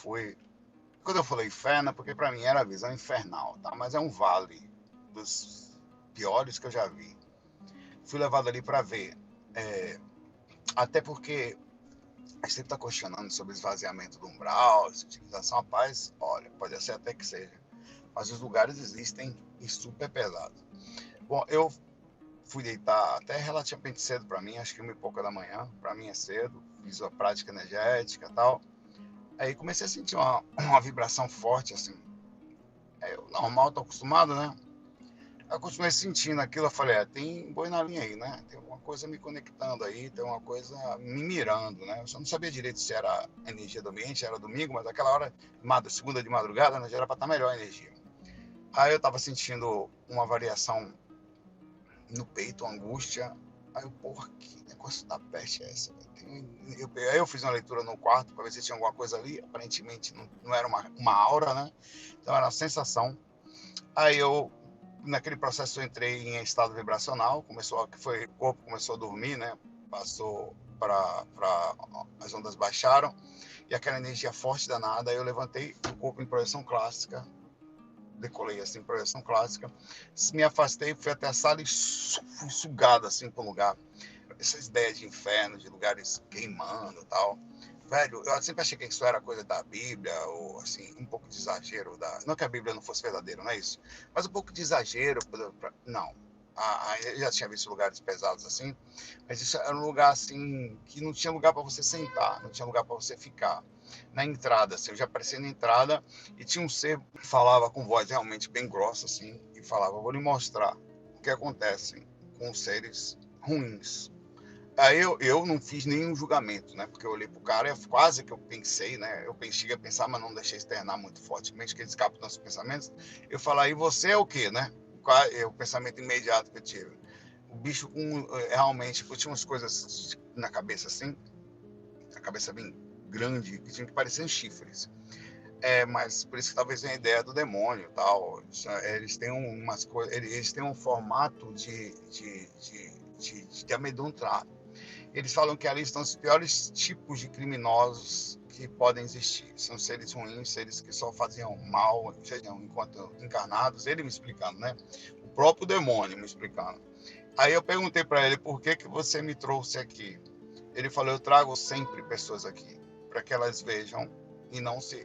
fui. Quando eu falei inferno, é porque para mim era a visão infernal, tá? Mas é um vale dos piores que eu já vi. Fui levado ali para ver. É, até porque a gente sempre está questionando sobre esvaziamento do umbral, utilização, rapaz, olha, pode ser até que seja. Mas os lugares existem e super pesados. Bom, eu fui deitar até relativamente cedo para mim, acho que 1h pouca da manhã, para mim é cedo, fiz a prática energética e tal. Aí comecei a sentir uma vibração forte, assim. É normal, tô acostumado, né? Eu continuei sentindo aquilo, eu falei, tem boi na linha aí, né? Tem alguma coisa me conectando aí, tem uma coisa me mirando, né? Eu só não sabia direito se era energia do ambiente, era domingo, mas aquela hora, segunda de madrugada, né, já era para estar melhor a energia. Aí eu tava sentindo uma variação no peito, uma angústia. Aí eu, porra, que negócio da peste é essa? Aí eu fiz uma leitura no quarto para ver se tinha alguma coisa ali. Aparentemente não era uma aura, né? Então era uma sensação. Aí eu, naquele processo, eu entrei em estado vibracional. O corpo começou a dormir, né? Passou para as ondas baixaram e aquela energia forte danada. Aí eu levantei o corpo em projeção clássica, decolei assim, projeção clássica, me afastei, fui até a sala e fui sugado assim para um lugar. Essas ideias de inferno, de lugares queimando e tal. Velho, eu sempre achei que isso era coisa da Bíblia, ou assim, um pouco de exagero. Não que a Bíblia não fosse verdadeira, não é isso? Mas um pouco de exagero. Não. Eu já tinha visto lugares pesados assim, mas isso era um lugar assim, que não tinha lugar para você sentar, não tinha lugar para você ficar. Na entrada, assim, eu já apareci na entrada e tinha um ser que falava com voz realmente bem grossa, assim, e falava: vou lhe mostrar o que acontece com os seres ruins. Aí eu não fiz nenhum julgamento, né? Porque eu olhei pro cara e quase que eu pensei, né? Eu cheguei a pensar, mas não deixei externar muito fortemente, que eles captam nossos pensamentos. Eu falei, e você é o quê, né? O pensamento imediato que eu tive. O bicho realmente, eu tinha umas coisas na cabeça assim, a cabeça bem grande, que tinha que parecer chifres. Mas por isso que talvez venha a ideia do demônio e tal. Eles têm umas coisas, eles têm um formato de amedrontar. Eles falam que ali estão os piores tipos de criminosos que podem existir. São seres ruins, seres que só faziam mal, sejam enquanto encarnados. Ele me explicando, né? O próprio demônio me explicando. Aí eu perguntei para ele, por que você me trouxe aqui? Ele falou, eu trago sempre pessoas aqui, para que elas vejam e não se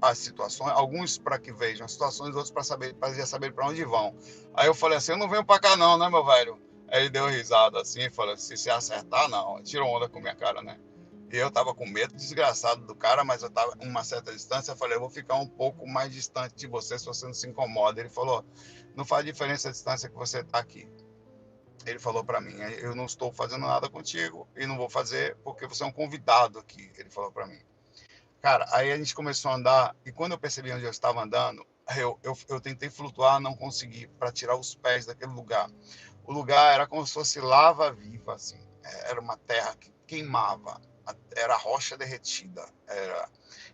as situações, alguns para que vejam as situações, outros para saber para onde vão. Aí eu falei assim, eu não venho para cá não, né, meu velho? Aí ele deu risada assim e falou, se acertar, não. Tirou onda com minha cara, né? E eu tava com medo desgraçado do cara, mas eu tava em uma certa distância. Eu falei, eu vou ficar um pouco mais distante de você se você não se incomoda. Ele falou, não faz diferença a distância que você tá aqui. Ele falou para mim, eu não estou fazendo nada contigo e não vou fazer porque você é um convidado aqui. Ele falou para mim. Cara, aí a gente começou a andar e quando eu percebi onde eu estava andando, eu tentei flutuar, não consegui, para tirar os pés daquele lugar. O lugar era como se fosse lava viva, assim. Era uma terra que queimava, era rocha derretida.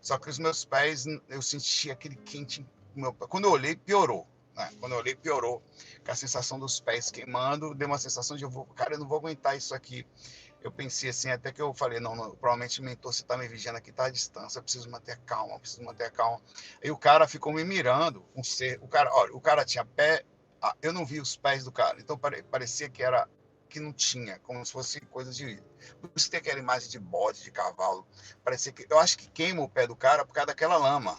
Só que os meus pés, eu senti aquele quente. Quando eu olhei, piorou. Né? Quando eu olhei, piorou. Com a sensação dos pés queimando, deu uma sensação de, cara, eu não vou aguentar isso aqui. Eu pensei assim, até que eu falei, não, provavelmente o mentor, você tá me vigiando aqui, tá à distância, eu preciso manter calma, preciso manter calma. Aí o cara ficou me mirando, o cara tinha pé, eu não vi os pés do cara, então parecia que não tinha, como se fosse coisa de, por isso tem aquela imagem de bode, de cavalo, parecia que, eu acho que queima o pé do cara por causa daquela lama.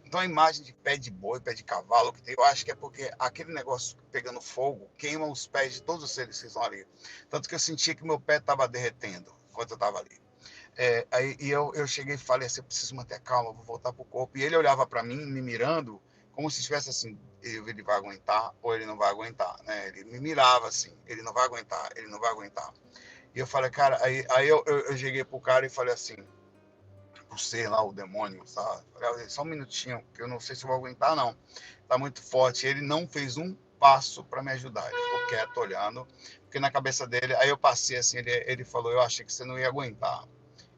Então a imagem de pé de boi, pé de cavalo, que tem, eu acho que é porque aquele negócio pegando fogo queima os pés de todos os seres que estão ali. Tanto que eu sentia que meu pé estava derretendo enquanto eu estava ali. Eu cheguei e falei assim, eu preciso manter calma, vou voltar pro corpo. E ele olhava para mim, me mirando, como se estivesse assim, ele vai aguentar ou ele não vai aguentar, né? Ele me mirava assim, ele não vai aguentar, ele não vai aguentar. E eu falei, cara, eu cheguei pro cara e falei assim, pro ser lá, o demônio, sabe? Falei, só um minutinho, que eu não sei se eu vou aguentar, não. Tá muito forte. Ele não fez um passo para me ajudar. Ele ficou quieto, olhando, porque na cabeça dele, aí eu passei assim, ele falou, eu achei que você não ia aguentar.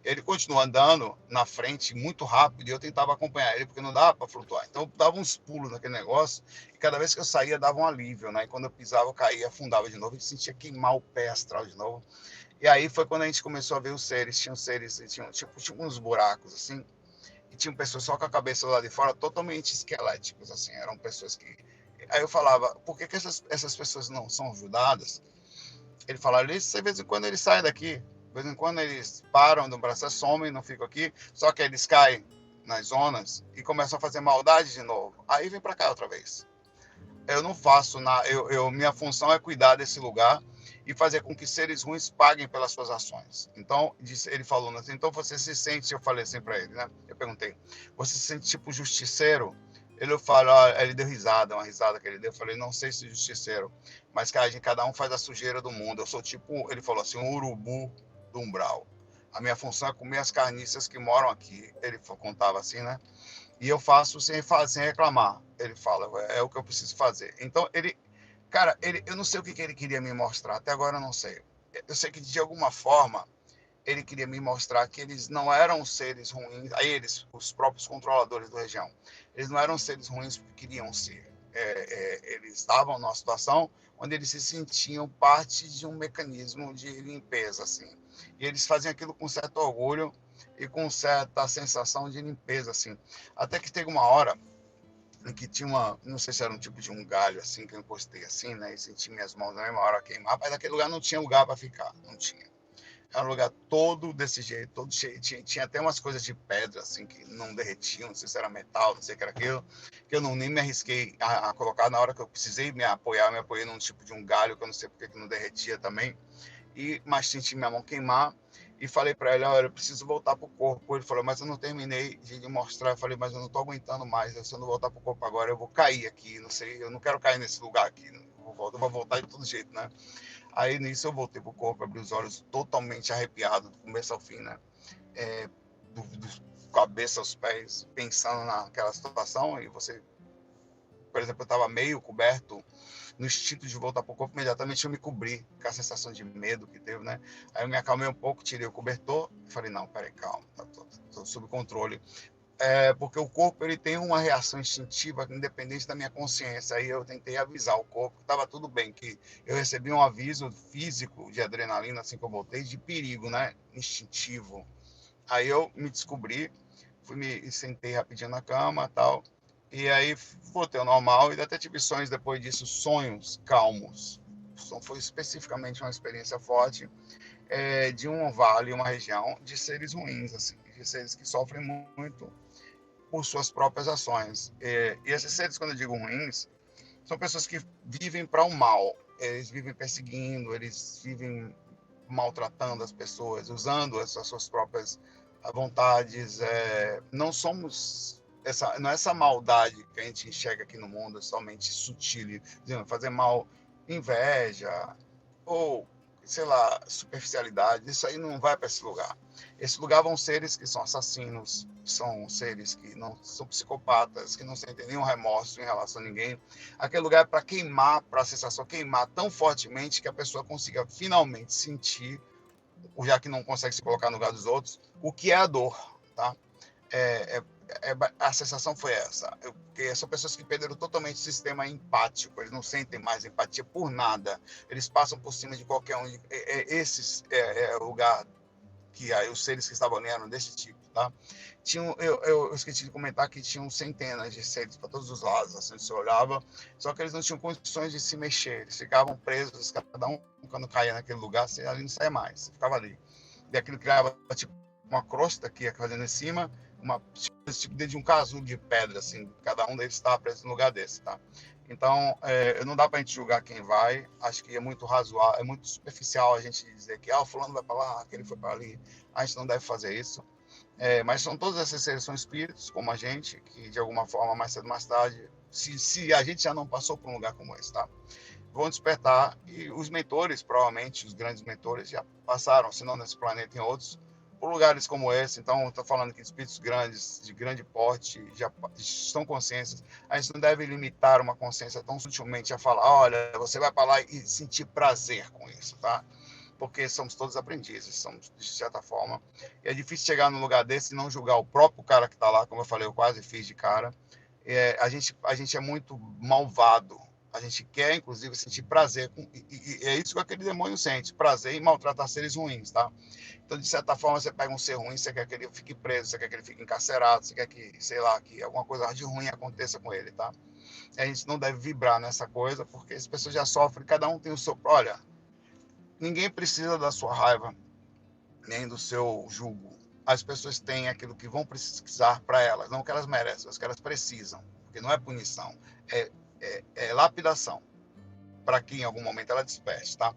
Ele continuou andando na frente muito rápido e eu tentava acompanhar ele porque não dava para flutuar. Então eu dava uns pulos naquele negócio e cada vez que eu saía dava um alívio, né? E quando eu pisava, eu caía, afundava de novo e sentia queimar o pé astral de novo. E aí foi quando a gente começou a ver os seres. Tinham seres, tinha uns buracos assim. tinham pessoas só com a cabeça lá de fora totalmente esqueléticas, assim, eram pessoas que... Aí eu falava, por que essas pessoas não são ajudadas? Ele falava, eles, de vez em quando eles saem daqui, de vez em quando eles param do braço, somem, não ficam aqui, só que eles caem nas zonas e começam a fazer maldade de novo. Aí vem para cá outra vez. Eu não faço nada, minha função é cuidar desse lugar e fazer com que seres ruins paguem pelas suas ações. Então, ele falou assim, então você se sente, eu falei assim para ele, né? Eu perguntei, você se sente tipo justiceiro? Ele falou, ele deu risada, uma risada que ele deu. Eu falei, não sei se justiceiro, mas cara, cada um faz a sujeira do mundo. Eu sou tipo, ele falou assim, um urubu do umbral. A minha função é comer as carniças que moram aqui. Ele contava assim, né? E eu faço sem reclamar. Ele fala, é o que eu preciso fazer. Então, cara, eu não sei o que ele queria me mostrar, até agora eu não sei. Eu sei que, de alguma forma, ele queria me mostrar que eles não eram seres ruins, aí eles, os próprios controladores da região, eles não eram seres ruins porque queriam ser. Eles estavam numa situação onde eles se sentiam parte de um mecanismo de limpeza, assim. E eles faziam aquilo com certo orgulho e com certa sensação de limpeza, assim. Até que teve uma hora em que tinha não sei se era um tipo de um galho, assim, que eu encostei assim, né, e senti minhas mãos na mesma hora queimar, mas naquele lugar não tinha lugar para ficar, não tinha. Era um lugar todo desse jeito, todo cheio. Tinha até umas coisas de pedra, assim, que não derretiam, não sei se era metal, não sei o que era aquilo, que eu nem me arrisquei a colocar na hora que eu precisei me apoiei num tipo de um galho, que eu não sei porque que não derretia também. Mas senti minha mão queimar e falei para ele, olha, eu preciso voltar pro corpo. Ele falou, mas eu não terminei de lhe mostrar. Eu falei, mas eu não tô aguentando mais, se eu não voltar pro corpo agora, eu vou cair aqui, não sei, eu não quero cair nesse lugar aqui, eu vou voltar de todo jeito, né? Aí nisso eu voltei pro corpo, abri os olhos totalmente arrepiado, do começo ao fim, né? É, do cabeça aos pés, pensando naquela situação. E você, por exemplo, eu estava meio coberto, no instinto de voltar pro corpo, imediatamente eu me cobri, com a sensação de medo que teve, né? Aí eu me acalmei um pouco, tirei o cobertor e falei, não, peraí, calma, tô sob controle. Porque o corpo ele tem uma reação instintiva independente da minha consciência. Aí eu tentei avisar o corpo que estava tudo bem, que eu recebi um aviso físico de adrenalina assim que eu voltei, de perigo, né? Instintivo. Aí eu me descobri, me sentei rapidinho na cama, tal, e aí voltei ao normal e até tive sonhos depois disso, sonhos calmos. Foi especificamente uma experiência forte, de um vale, uma região de seres ruins, assim, de seres que sofrem muito por suas próprias ações. E esses seres, quando eu digo ruins, são pessoas que vivem para o mal. Eles vivem perseguindo, eles vivem maltratando as pessoas, usando essas suas próprias vontades. Não somos não é essa maldade que a gente enxerga aqui no mundo, é somente sutil, dizendo, fazer mal, inveja ou sei lá, superficialidade. Isso aí não vai para esse lugar. Esse lugar vão seres que são assassinos, são seres que não são psicopatas, que não sentem nenhum remorso em relação a ninguém. Aquele lugar é para queimar, para a sensação queimar tão fortemente que a pessoa consiga finalmente sentir, já que não consegue se colocar no lugar dos outros, o que é a dor, tá? É, é, a sensação foi essa, porque são pessoas que perderam totalmente o sistema empático, eles não sentem mais empatia por nada, eles passam por cima de qualquer um. Esse é o lugar que aí, os seres que estavam ali eram desse tipo, tá? Eu esqueci de comentar que tinham centenas de seres para todos os lados, assim, você olhava, só que eles não tinham condições de se mexer, eles ficavam presos, cada um, quando caía naquele lugar, você ali não saia mais, você ficava ali. E aquilo criava, tipo, uma crosta que ia fazendo em cima, tipo dentro de um casulo de pedra, assim, cada um deles estava preso num lugar desse, tá? Então, não dá para a gente julgar quem vai, acho que é muito razoável, é muito superficial a gente dizer que o fulano vai para lá, aquele foi para ali, a gente não deve fazer isso. Mas são todos esses seres são espíritos, como a gente, que de alguma forma, mais cedo ou mais tarde, se a gente já não passou por um lugar como esse, tá? Vão despertar, e os mentores, provavelmente, os grandes mentores, já passaram, se não nesse planeta, em outros, por lugares como esse. Então, estou falando que espíritos grandes, de grande porte, já estão conscientes. A gente não deve limitar uma consciência tão sutilmente a falar, olha, você vai para lá e sentir prazer com isso, tá? Porque somos todos aprendizes, somos, de certa forma. E é difícil chegar num lugar desse e não julgar o próprio cara que está lá, como eu falei, eu quase fiz de cara. A gente é muito malvado, A gente quer, inclusive, sentir prazer. E é isso que aquele demônio sente, prazer em maltratar seres ruins, tá? Então, de certa forma, você pega um ser ruim, você quer que ele fique preso, você quer que ele fique encarcerado, você quer que, sei lá, que alguma coisa de ruim aconteça com ele, tá? A gente não deve vibrar nessa coisa, porque as pessoas já sofrem, cada um tem o seu... Olha, ninguém precisa da sua raiva, nem do seu julgo. As pessoas têm aquilo que vão precisar para elas, não o que elas merecem, mas o que elas precisam. Porque não é punição, é lapidação, para que em algum momento ela desperte, tá?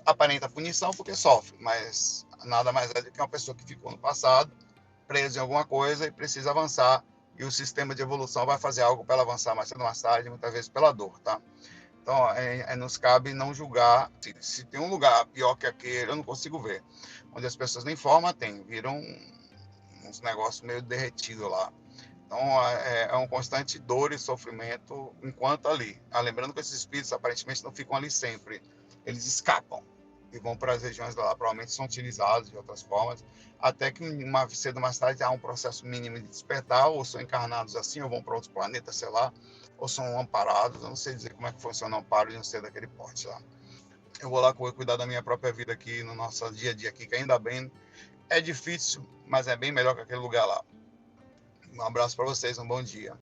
Aparenta punição porque sofre, mas nada mais é do que uma pessoa que ficou no passado, presa em alguma coisa e precisa avançar, e o sistema de evolução vai fazer algo para ela avançar mais cedo ou mais tarde, muitas vezes pela dor, tá? Então, nos cabe não julgar. Se tem um lugar pior que aquele, eu não consigo ver. Onde as pessoas nem forma tem, viram uns negócios meio derretidos lá. Então, é um constante dor e sofrimento enquanto ali. Lembrando que esses espíritos aparentemente não ficam ali sempre. Eles escapam e vão para as regiões lá. Provavelmente são utilizados de outras formas, até que cedo ou mais tarde há um processo mínimo de despertar, ou são encarnados assim, ou vão para outros planetas, sei lá, ou são amparados. Eu não sei dizer como é que funciona o amparo de um ser daquele porte lá. Eu vou lá cuidar da minha própria vida aqui, no nosso dia a dia aqui, que ainda bem é difícil, mas é bem melhor que aquele lugar lá. Um abraço para vocês, um bom dia.